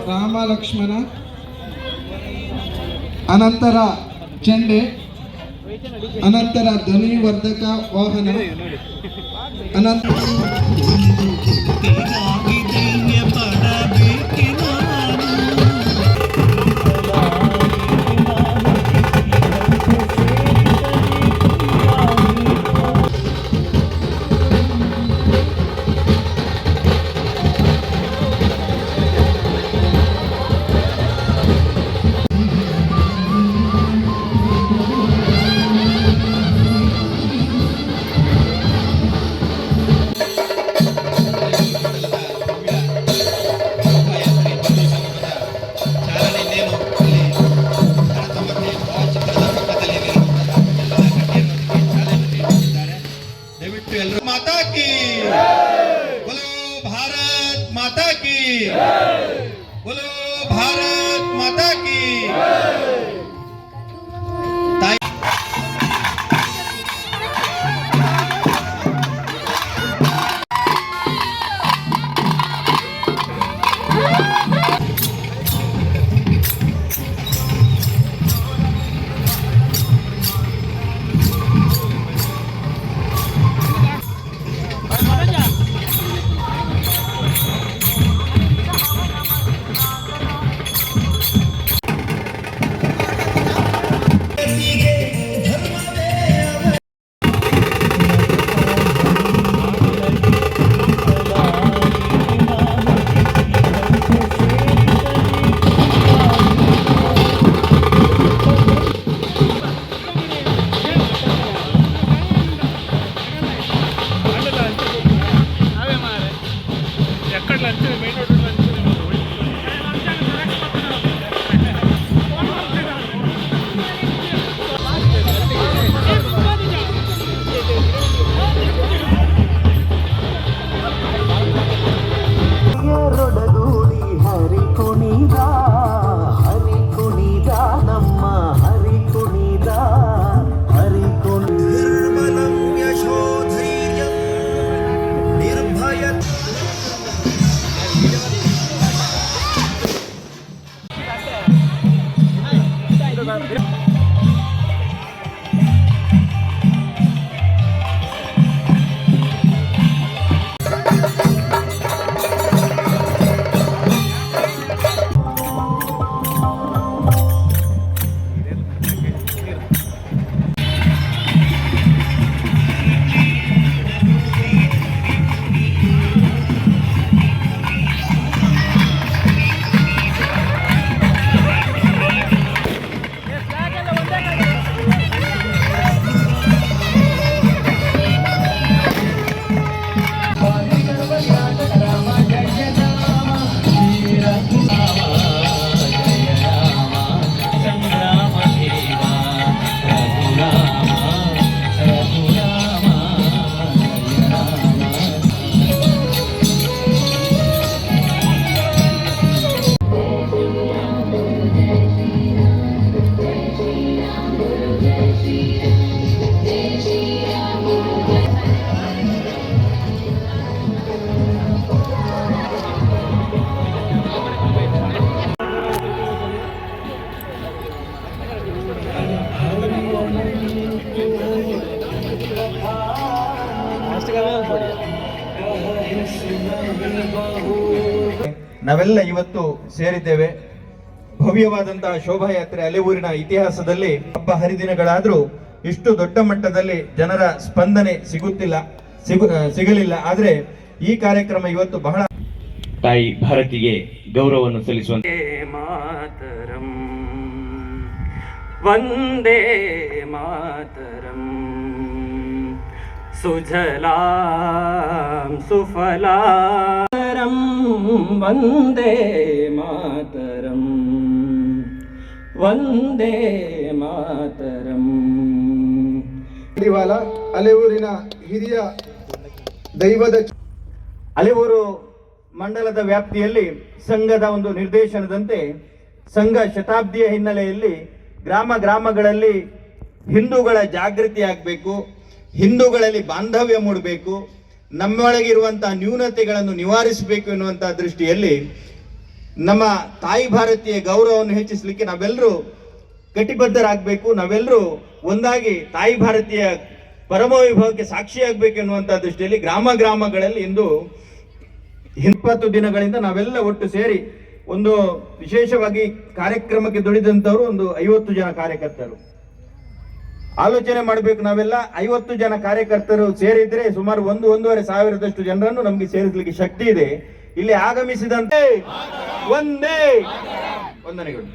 ರಾಮ ಲಕ್ಷ್ಮಣ, ಅನಂತರ ಚೆಂಡೆ, ಅನಂತರ ಧ್ವನಿವರ್ಧಕ ವಾಹನ, ಅನಂತರ माता की बोलो, भारत माता की बोलो, भारत माता की। ನಾವೆಲ್ಲ ಇವತ್ತು ಸೇರಿದ್ದೇವೆ. ಭವ್ಯವಾದಂತಹ ಶೋಭಾಯಾತ್ರೆ ಅಲೆಊರಿನ ಇತಿಹಾಸದಲ್ಲಿ ಹಬ್ಬ ಹರಿದಿನಗಳಾದ್ರೂ ಇಷ್ಟು ದೊಡ್ಡ ಮಟ್ಟದಲ್ಲಿ ಜನರ ಸ್ಪಂದನೆ ಸಿಗಲಿಲ್ಲ. ಆದ್ರೆ ಈ ಕಾರ್ಯಕ್ರಮ ಇವತ್ತು ಬಹಳ ತಾಯಿ ಭಾರತಿಗೆ ಗೌರವವನ್ನು ಸಲ್ಲಿಸುವಂತ ಮಾತರಂ ವಂದೇ ಮಾತರಂ ಸುಜಲಾಂ ಸುಫಲಾಂ ವಂದೇ ಮಾತರಂ ವಂದೇ ಮಾತರಂ. ಅಲೆಊರಿನ ಹಿರಿಯ ದೈವದ ಅಲೆಊರು ಮಂಡಲದ ವ್ಯಾಪ್ತಿಯಲ್ಲಿ ಸಂಘದ ಒಂದು ನಿರ್ದೇಶನದಂತೆ ಸಂಘ ಶತಾಬ್ದಿಯ ಹಿನ್ನೆಲೆಯಲ್ಲಿ ಗ್ರಾಮಗಳಲ್ಲಿ ಹಿಂದೂಗಳ ಜಾಗೃತಿ ಆಗಬೇಕು, ಹಿಂದೂಗಳಲ್ಲಿ ಬಾಂಧವ್ಯ ಮೂಡಬೇಕು, ನಮ್ಮೊಳಗಿರುವಂತಹ ನ್ಯೂನತೆಗಳನ್ನು ನಿವಾರಿಸಬೇಕು ಎನ್ನುವಂತಹ ದೃಷ್ಟಿಯಲ್ಲಿ ನಮ್ಮ ತಾಯಿ ಭಾರತೀಯ ಗೌರವವನ್ನು ಹೆಚ್ಚಿಸಲಿಕ್ಕೆ ನಾವೆಲ್ಲರೂ ಕಟಿಬದ್ಧರಾಗಬೇಕು. ನಾವೆಲ್ಲರೂ ಒಂದಾಗಿ ತಾಯಿ ಭಾರತೀಯ ಪರಮವೈಭವಕ್ಕೆ ಸಾಕ್ಷಿಯಾಗಬೇಕು ಎನ್ನುವಂತಹ ದೃಷ್ಟಿಯಲ್ಲಿ ಗ್ರಾಮಗಳಲ್ಲಿ ಇಂದು 20 ದಿನಗಳಿಂದ ನಾವೆಲ್ಲ ಒಟ್ಟು ಸೇರಿ ಒಂದು ವಿಶೇಷವಾಗಿ ಕಾರ್ಯಕ್ರಮಕ್ಕೆ ದುಡಿದಂಥವರು ಒಂದು 50 ಜನ ಕಾರ್ಯಕರ್ತರು. ಆಲೋಚನೆ ಮಾಡಬೇಕು, ನಾವೆಲ್ಲ 50 ಜನ ಕಾರ್ಯಕರ್ತರು ಸೇರಿದ್ರೆ ಸುಮಾರು 1-1.5 ಸಾವಿರದಷ್ಟು ಜನರನ್ನು ನಮಗೆ ಸೇರಿಸಲಿಕ್ಕೆ ಶಕ್ತಿ ಇದೆ. ಇಲ್ಲಿ ಆಗಮಿಸಿದಂತೆ ವಂದನೆಗಳು.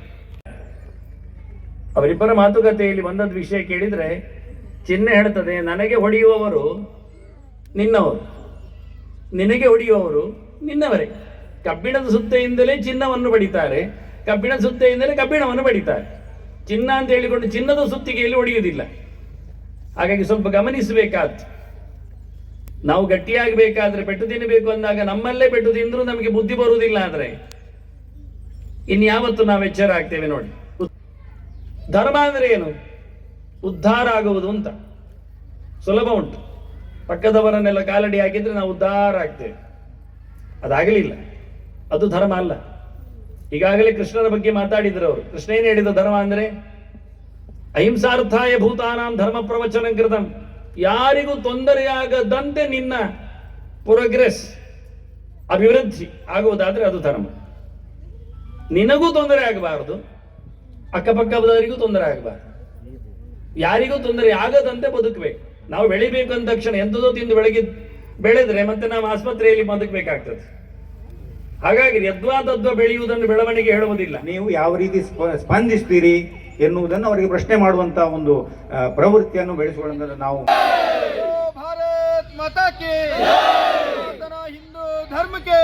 ಅವರಿಬ್ಬರ ಮಾತುಕತೆಯಲ್ಲಿ ಬಂದದ್ದು ವಿಷಯ ಕೇಳಿದ್ರೆ ಚಿಹ್ನೆ ಹೇಳ್ತದೆ, ನನಗೆ ಹೊಡೆಯುವವರು ನಿನ್ನವರು, ನಿನಗೆ ಹೊಡೆಯುವವರು ನಿನ್ನವರೇ. ಕಬ್ಬಿಣದ ಸುತ್ತೆಯಿಂದಲೇ ಚಿನ್ನವನ್ನು ಬಡಿತಾರೆ, ಕಬ್ಬಿಣದ ಸುತ್ತೆಯಿಂದಲೇ ಕಬ್ಬಿಣವನ್ನು ಬಡಿತಾರೆ. ಚಿನ್ನ ಅಂತ ಹೇಳಿಕೊಂಡು ಚಿನ್ನದ ಸುತ್ತಿಗೆಯಲ್ಲಿ ಹೊಡೆಯುವುದಿಲ್ಲ. ಹಾಗಾಗಿ ಸ್ವಲ್ಪ ಗಮನಿಸಬೇಕಾದ್ದು. ನಾವು ಗಟ್ಟಿಯಾಗಬೇಕಾದ್ರೆ ಪೆಟ್ಟು ತಿನ್ನಬೇಕು ಅಂದಾಗ ನಮ್ಮಲ್ಲೇ ಪೆಟ್ಟು ತಿಂದರೂ ನಮಗೆ ಬುದ್ಧಿ ಬರುವುದಿಲ್ಲ. ಆದರೆ ಇನ್ಯಾವತ್ತು ನಾವು ಎಚ್ಚರ ಆಗ್ತೇವೆ ನೋಡಿ. ಧರ್ಮ ಅಂದ್ರೆ ಏನು? ಉದ್ಧಾರ ಆಗುವುದು ಅಂತ ಸುಲಭ ಉಂಟು. ಪಕ್ಕದವರನ್ನೆಲ್ಲ ಕಾಲಡಿ ಹಾಕಿದ್ರೆ ನಾವು ಉದ್ಧಾರ ಆಗ್ತೇವೆ. ಅದಾಗಲಿಲ್ಲ, ಅದು ಧರ್ಮ ಅಲ್ಲ. ಈಗಾಗಲೇ ಕೃಷ್ಣನ ಬಗ್ಗೆ ಮಾತಾಡಿದ್ರು ಅವರು. ಕೃಷ್ಣ ಏನು ಹೇಳಿದ ಧರ್ಮ ಅಂದ್ರೆ ಅಹಿಂಸಾರ್ಥಾಯ ಭೂತಾನಾಂ ಧರ್ಮ ಪ್ರವಚನ ಕೃತಂ. ಯಾರಿಗೂ ತೊಂದರೆಯಾಗದಂತೆ ನಿನ್ನ ಪ್ರೋಗ್ರೆಸ್, ಅಭಿವೃದ್ಧಿ ಆಗುವುದಾದ್ರೆ ಅದು ಧರ್ಮ. ನಿನಗೂ ತೊಂದರೆ ಆಗಬಾರದು, ಅಕ್ಕಪಕ್ಕದವರಿಗೂ ತೊಂದರೆ ಆಗಬಾರದು, ಯಾರಿಗೂ ತೊಂದರೆ ಆಗದಂತೆ ಬದುಕಬೇಕು. ನಾವು ಬೆಳಿಬೇಕು ಅಂದ ತಕ್ಷಣ ಎಂಥದೋ ತಿಂದು ಬೆಳೆದ್ರೆ ಮತ್ತೆ ನಾವು ಆಸ್ಪತ್ರೆಯಲ್ಲಿ ಬದುಕಬೇಕಾಗ್ತದೆ. ಹಾಗಾಗಿ ಯದ್ವಾ ಬೆಳೆಯುವುದನ್ನು ಬೆಳವಣಿಗೆ ಹೇಳುವುದಿಲ್ಲ. ನೀವು ಯಾವ ರೀತಿ ಸ್ಪಂದಿಸ್ತೀರಿ ಎನ್ನುವುದನ್ನು ಅವರಿಗೆ ಪ್ರಶ್ನೆ ಮಾಡುವಂತಹ ಒಂದು ಪ್ರವೃತ್ತಿಯನ್ನು ಬೆಳೆಸಿಕೊಳ್ಳಲು ನಾವು ಭಾರತ್ ಮಾತಾ ಕೇ ಹಿಂದೂ ಧರ್ಮ ಕೆ